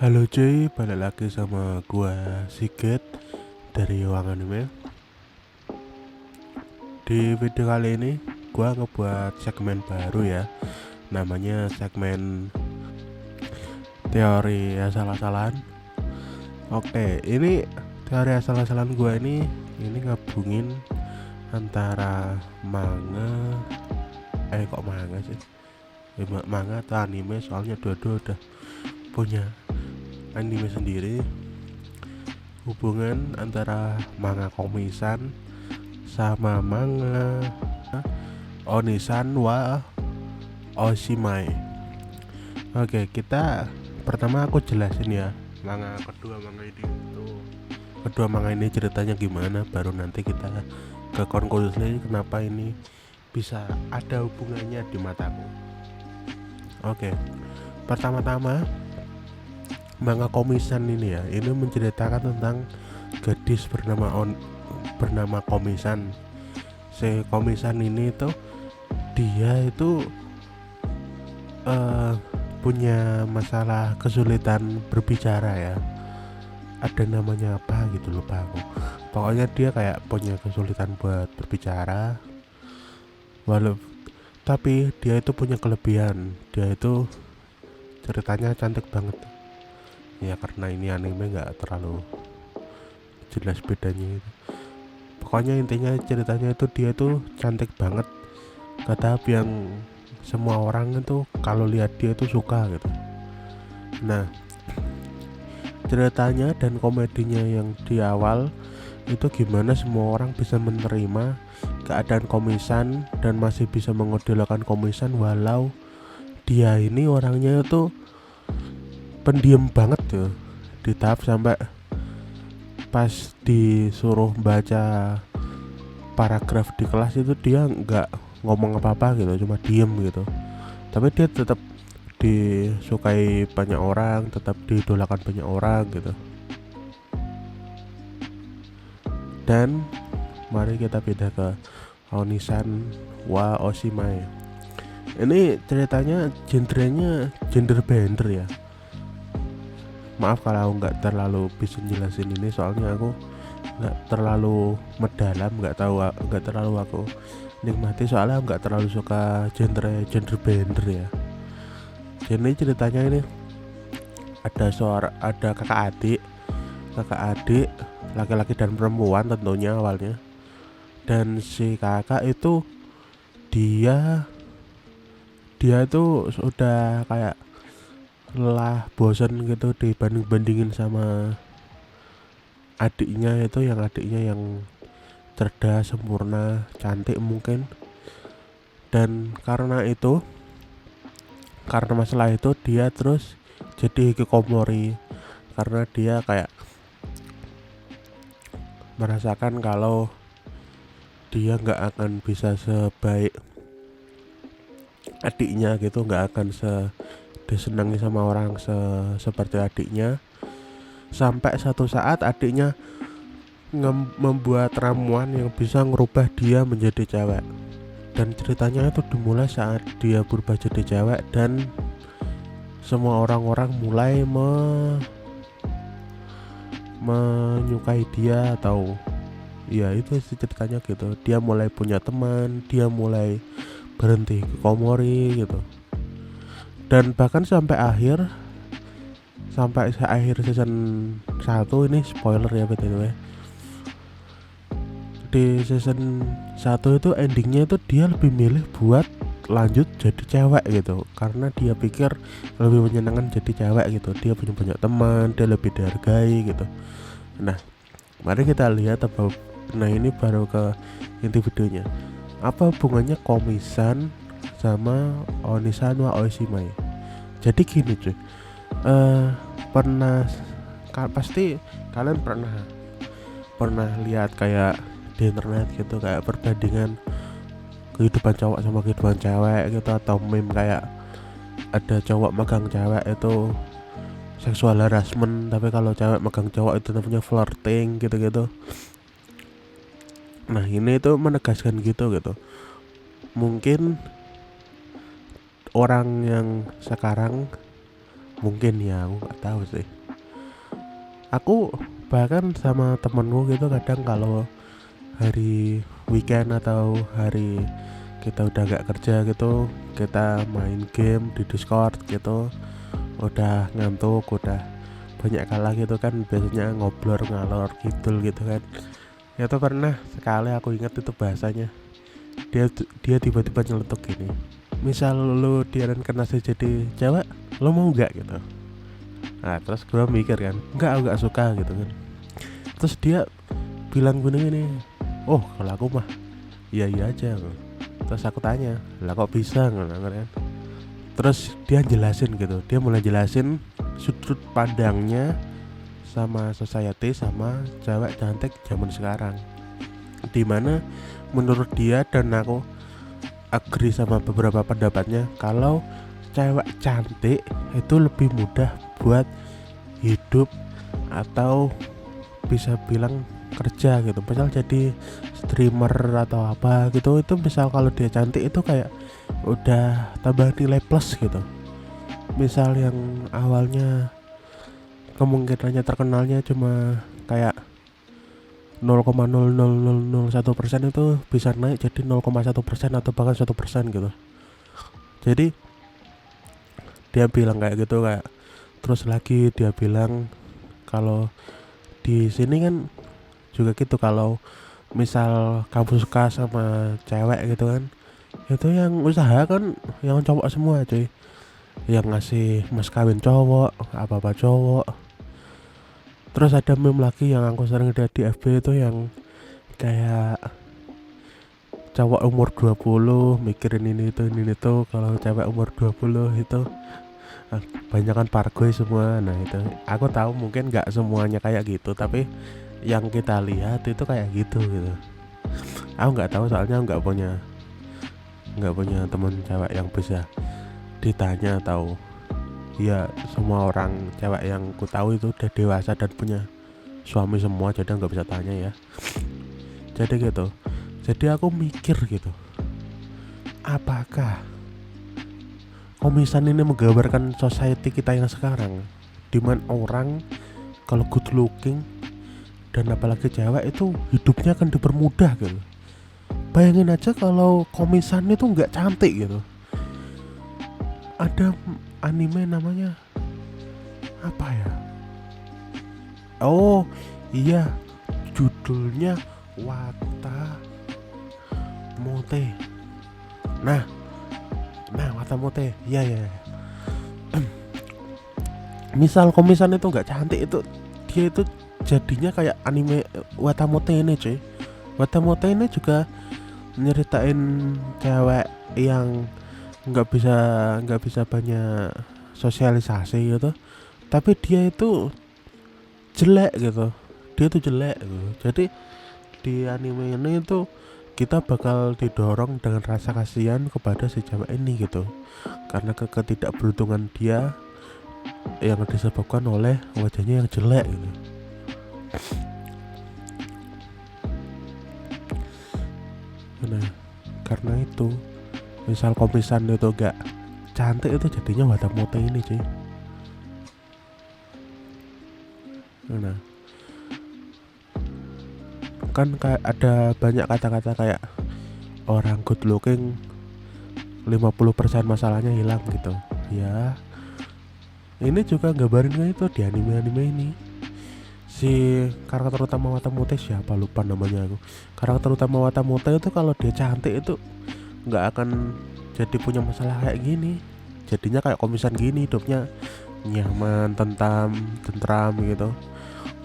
Halo cuy, balik lagi sama gua Sigit dari Wang Anime. Di video kali ini gua ngebuat segmen baru ya. Namanya segmen teori asal-asalan. Oke, ini teori asal-asalan gua ini ngabungin antara manga kok manga sih? Manga atau anime, soalnya dua-dua udah punya anime sendiri. Hubungan antara manga komisan sama manga Onisan wa Oshimai. Oke, kita pertama aku jelasin ya kedua manga ini ceritanya gimana, baru nanti kita ke konklusi kenapa ini bisa ada hubungannya di mataku. Oke, pertama-tama manga komisan ini ya, ini menceritakan tentang gadis bernama Komisan. Si Komisan ini tuh dia itu punya masalah kesulitan berbicara ya. Ada namanya apa gitu, lupa aku. Pokoknya dia kayak punya kesulitan buat berbicara. Tapi dia itu punya kelebihan. Dia itu ceritanya cantik banget. Ya karena ini anime nggak terlalu jelas bedanya itu. Pokoknya intinya ceritanya itu dia tuh cantik banget. Kata yang semua orang itu kalau lihat dia tuh suka gitu. Nah, ceritanya dan komedinya yang di awal itu gimana semua orang bisa menerima keadaan Komisan dan masih bisa mengidolakan Komisan walau dia ini orangnya itu pendiam banget tuh. Di tahap sampai pas disuruh baca paragraf di kelas itu dia nggak ngomong apa-apa gitu, cuma diem gitu. Tapi dia tetap disukai banyak orang, tetap diidolakan banyak orang gitu. Dan mari kita pindah ke Onisan wa Oshimai. Ini ceritanya genrenya gender bender ya. Maaf kalau aku nggak terlalu bisa jelasin ini, soalnya aku nggak terlalu mendalam, nggak terlalu aku nikmati, soalnya aku nggak terlalu suka gender bender ya. Jadi ceritanya ini ada kakak adik laki-laki dan perempuan tentunya awalnya. Dan si kakak itu dia itu sudah kayak lelah, bosan gitu dibanding-bandingin sama adiknya yang cerdas, sempurna, cantik mungkin. Dan karena masalah itu dia terus jadi hikikomori, karena dia kayak merasakan kalau dia nggak akan bisa sebaik adiknya gitu, nggak akan disenangi sama orang seperti adiknya. Sampai satu saat adiknya membuat ramuan yang bisa ngerubah dia menjadi cewek. Dan ceritanya itu dimulai saat dia berubah jadi cewek dan semua orang-orang mulai menyukai dia, atau ya itu sih ceritanya gitu. Dia mulai punya teman, dia mulai berhenti hikikomori gitu. Dan bahkan sampai akhir season 1, ini spoiler ya btw. Di season 1 itu endingnya itu dia lebih milih buat lanjut jadi cewek gitu, karena dia pikir lebih menyenangkan jadi cewek gitu. Dia punya banyak teman, dia lebih dihargai gitu. Nah, mari kita lihat ini baru ke inti videonya. Apa hubungannya Komisan sama Onisan wa Oshimai? Jadi gini cuy, pasti kalian pernah lihat kayak di internet gitu, kayak perbandingan kehidupan cowok sama kehidupan cewek gitu, atau meme kayak ada cowok megang cewek itu seksual harassment, tapi kalau cewek megang cowok itu namanya flirting gitu-gitu. Nah, ini tuh menegaskan gitu. Mungkin orang yang sekarang Mungkin ya, aku nggak tahu sih. Aku bahkan sama temenku gitu kadang kalau hari weekend atau hari kita udah gak kerja gitu, kita main game di Discord gitu, udah ngantuk, udah banyak kalah gitu kan, biasanya ngobrol ngalor kidul gitu kan. Ya tuh pernah sekali aku ingat itu bahasanya, dia tiba-tiba nyeletuk gini, misal lu diinkarnasi jadi cewek, lo mau nggak gitu. Nah terus gue mikir kan, nggak, aku nggak suka gitu kan. Terus dia bilang gini, oh kalau aku mah iya iya aja. Terus aku tanya, lah kok bisa kan. Terus dia jelasin gitu, dia mulai jelasin sudut pandangnya sama society sama cewek cantik zaman sekarang, dimana menurut dia dan aku agree sama beberapa pendapatnya, kalau cewek cantik itu lebih mudah buat hidup atau bisa bilang kerja gitu, misal jadi streamer atau apa gitu. Itu misal kalau dia cantik itu kayak udah tambah nilai plus gitu. Misal yang awalnya kemungkinannya terkenalnya cuma kayak 0,00001% itu bisa naik jadi 0,1% atau bahkan 1% gitu. Jadi dia bilang kayak gitu, kayak terus lagi dia bilang kalau di sini kan juga gitu, kalau misal kamu suka sama cewek gitu kan, itu yang usaha kan yang cowok semua cuy, yang ngasih mas kawin cowok, apa-apa cowok. Terus ada meme lagi yang aku sering lihat di FB itu yang kayak cowok umur 20 mikirin ini itu, kalau cewek umur 20 itu banyak kan pargoy semua. Nah itu aku tahu mungkin nggak semuanya kayak gitu, tapi yang kita lihat itu kayak gitu. Aku nggak tahu soalnya nggak punya teman cewek yang bisa ditanya, atau ya semua orang cewek yang ku tahu itu udah dewasa dan punya suami semua, jadi nggak bisa tanya ya. Jadi gitu, jadi aku mikir gitu, apakah komisan ini menggambarkan society kita yang sekarang, dimana orang kalau good looking dan apalagi cewek itu hidupnya akan dipermudah gitu. Bayangin aja kalau komisan itu nggak cantik gitu. Ada anime namanya apa ya? Oh iya, judulnya Wata Mote. Nah Wata Mote, iya ya. Misal komisan itu nggak cantik, itu dia itu jadinya kayak anime Wata Mote ini cuy. Wata Mote ini juga nyeritain cewek yang nggak bisa banyak sosialisasi gitu, tapi dia itu jelek gitu, gitu. Jadi di anime ini itu kita bakal didorong dengan rasa kasihan kepada si cewek ini gitu, karena ketidakberuntungan dia yang disebabkan oleh wajahnya yang jelek gitu. Nah karena itu misal komisan itu gak cantik, itu jadinya Wata Mote ini cuy. Nah kan kayak ada banyak kata-kata kayak orang good looking 50% masalahnya hilang gitu ya. Ini juga gambarin itu di anime ini. Si karakter utama Wata Mote, siapa lupa namanya aku. Karakter utama Wata Mote itu kalau dia cantik itu nggak akan jadi punya masalah kayak gini. Jadinya kayak komisan gini, hidupnya nyaman, tentram gitu.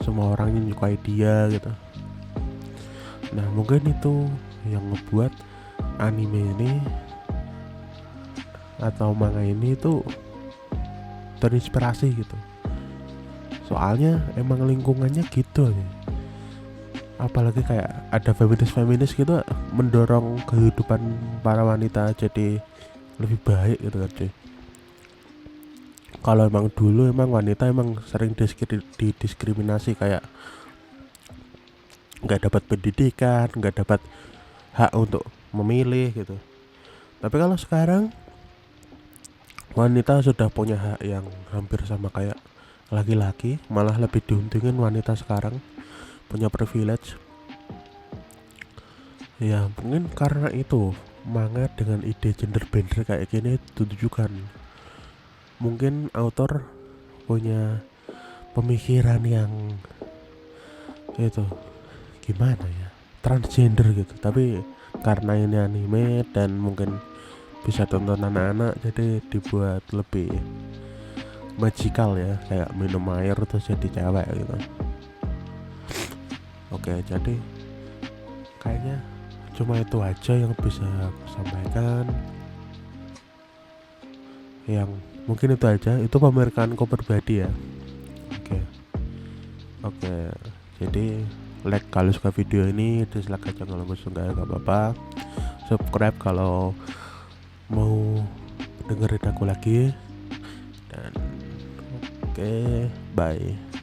Semua orangnya nyukai dia gitu. Nah mungkin itu yang ngebuat anime ini atau manga ini itu terinspirasi gitu. Soalnya emang lingkungannya gitu aja. Apalagi kayak ada feminis gitu mendorong kehidupan para wanita jadi lebih baik gitu kan cuy. Kalau emang dulu emang wanita emang sering didiskriminasi, kayak nggak dapat pendidikan, nggak dapat hak untuk memilih gitu. Tapi kalau sekarang wanita sudah punya hak yang hampir sama kayak laki-laki, malah lebih diuntungin wanita sekarang punya privilege. Ya mungkin karena itu manga dengan ide gender bender kayak gini ditujukan. Mungkin autor punya pemikiran yang itu gimana ya, transgender gitu, tapi karena ini anime dan mungkin bisa tonton anak-anak jadi dibuat lebih magical ya, kayak minum air terus jadi cewek gitu. Oke, jadi kayaknya cuma itu aja yang bisa aku sampaikan. Yang mungkin itu aja, itu pemeriksaan pribadi ya. Oke, jadi like kalau suka video ini, dislike aja kalau nggak suka, nggak apa-apa. Subscribe kalau mau dengerin aku lagi. Dan oke, bye.